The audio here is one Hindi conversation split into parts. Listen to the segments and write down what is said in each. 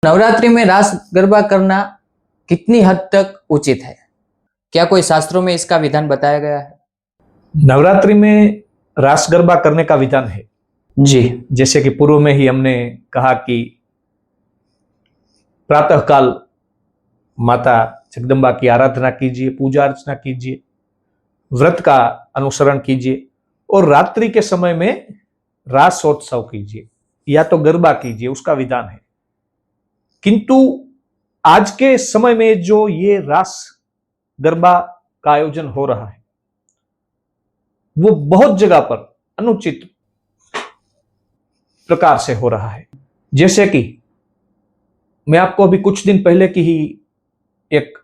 नवरात्रि में रास गरबा करना कितनी हद तक उचित है? क्या कोई शास्त्रों में इसका विधान बताया गया है? नवरात्रि में रास गरबा करने का विधान है जी। जैसे कि पूर्व में ही हमने कहा कि प्रातःकाल माता जगदम्बा की आराधना कीजिए, पूजा अर्चना कीजिए, व्रत का अनुसरण कीजिए और रात्रि के समय में रासोत्सव कीजिए या तो गरबा कीजिए, उसका विधान है। किंतु आज के समय में जो ये रास गरबा का आयोजन हो रहा है वो बहुत जगह पर अनुचित प्रकार से हो रहा है। जैसे कि मैं आपको अभी कुछ दिन पहले की ही एक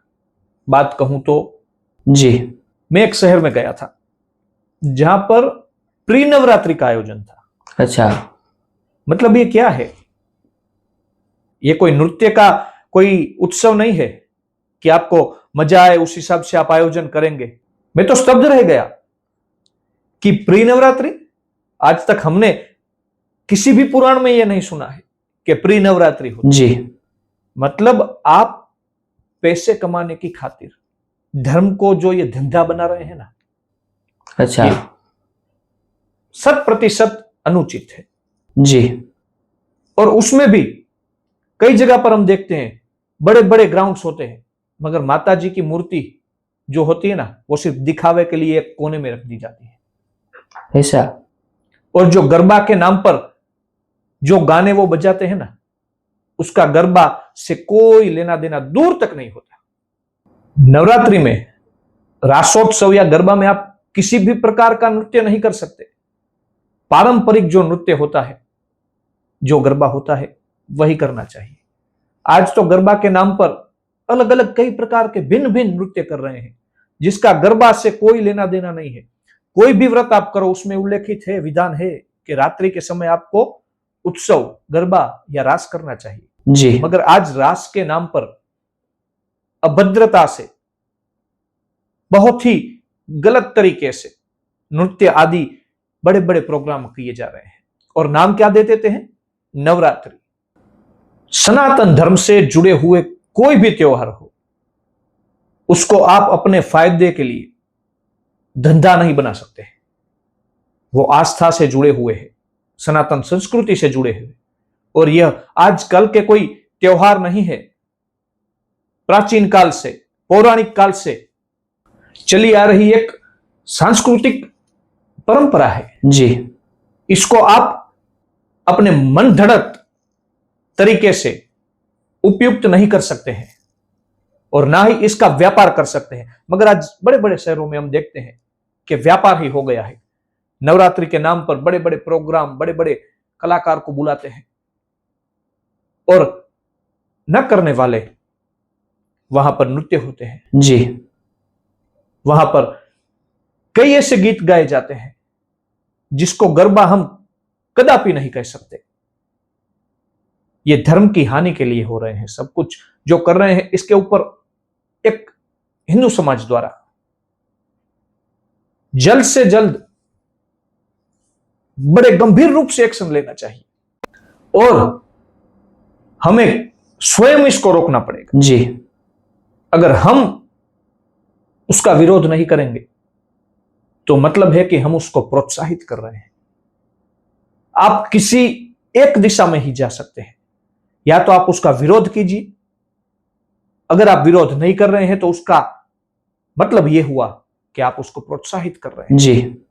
बात कहूं तो जी, मैं एक शहर में गया था जहां पर प्री नवरात्रि का आयोजन था। अच्छा। मतलब ये क्या है? ये कोई नृत्य का कोई उत्सव नहीं है कि आपको मजा आए उस हिसाब से आप आयोजन करेंगे। मैं तो स्तब्ध रह गया कि प्री नवरात्रि, आज तक हमने किसी भी पुराण में यह नहीं सुना है कि प्री नवरात्रि हो। जी। मतलब आप पैसे कमाने की खातिर धर्म को जो ये धंधा बना रहे हैं ना, अच्छा, 100% अनुचित है। जी। और उसमें भी कई जगह पर हम देखते हैं बड़े बड़े ग्राउंड्स होते हैं, मगर माता जी की मूर्ति जो होती है ना वो सिर्फ दिखावे के लिए एक कोने में रख दी जाती है। ऐसा। और जो गरबा के नाम पर जो गाने वो बजाते हैं ना, उसका गरबा से कोई लेना देना दूर तक नहीं होता। नवरात्रि में रासोत्सव या गरबा में आप किसी भी प्रकार का नृत्य नहीं कर सकते। पारंपरिक जो नृत्य होता है, जो गरबा होता है, वही करना चाहिए। आज तो गरबा के नाम पर अलग अलग कई प्रकार के भिन्न भिन्न नृत्य कर रहे हैं जिसका गरबा से कोई लेना देना नहीं है। कोई भी व्रत आप करो उसमें उल्लेखित है, विधान है कि रात्रि के समय आपको उत्सव, गरबा या रास करना चाहिए। जी। मगर आज रास के नाम पर अभद्रता से बहुत ही गलत तरीके से नृत्य आदि बड़े बड़े प्रोग्राम किए जा रहे हैं और नाम क्या दे देते हैं? नवरात्रि। सनातन धर्म से जुड़े हुए कोई भी त्योहार हो, उसको आप अपने फायदे के लिए धंधा नहीं बना सकते हैं। वो आस्था से जुड़े हुए हैं, सनातन संस्कृति से जुड़े हुए, और यह आजकल के कोई त्योहार नहीं है। प्राचीन काल से, पौराणिक काल से चली आ रही एक सांस्कृतिक परंपरा है। जी। इसको आप अपने मन धड़क तरीके से उपयुक्त नहीं कर सकते हैं और ना ही इसका व्यापार कर सकते हैं। मगर आज बड़े बड़े शहरों में हम देखते हैं कि व्यापार ही हो गया है। नवरात्रि के नाम पर बड़े बड़े प्रोग्राम, बड़े बड़े कलाकार को बुलाते हैं और न करने वाले वहां पर नृत्य होते हैं। जी। वहां पर कई ऐसे गीत गाए जाते हैं जिसको गरबा हम कदापि नहीं कह सकते। ये धर्म की हानि के लिए हो रहे हैं। सब कुछ जो कर रहे हैं इसके ऊपर एक हिंदू समाज द्वारा जल्द से जल्द बड़े गंभीर रूप से एक्शन लेना चाहिए और हमें स्वयं इसको रोकना पड़ेगा। जी। अगर हम उसका विरोध नहीं करेंगे तो मतलब है कि हम उसको प्रोत्साहित कर रहे हैं। आप किसी एक दिशा में ही जा सकते हैं, या तो आप उसका विरोध कीजिए। अगर आप विरोध नहीं कर रहे हैं तो उसका मतलब यह हुआ कि आप उसको प्रोत्साहित कर रहे हैं। जी।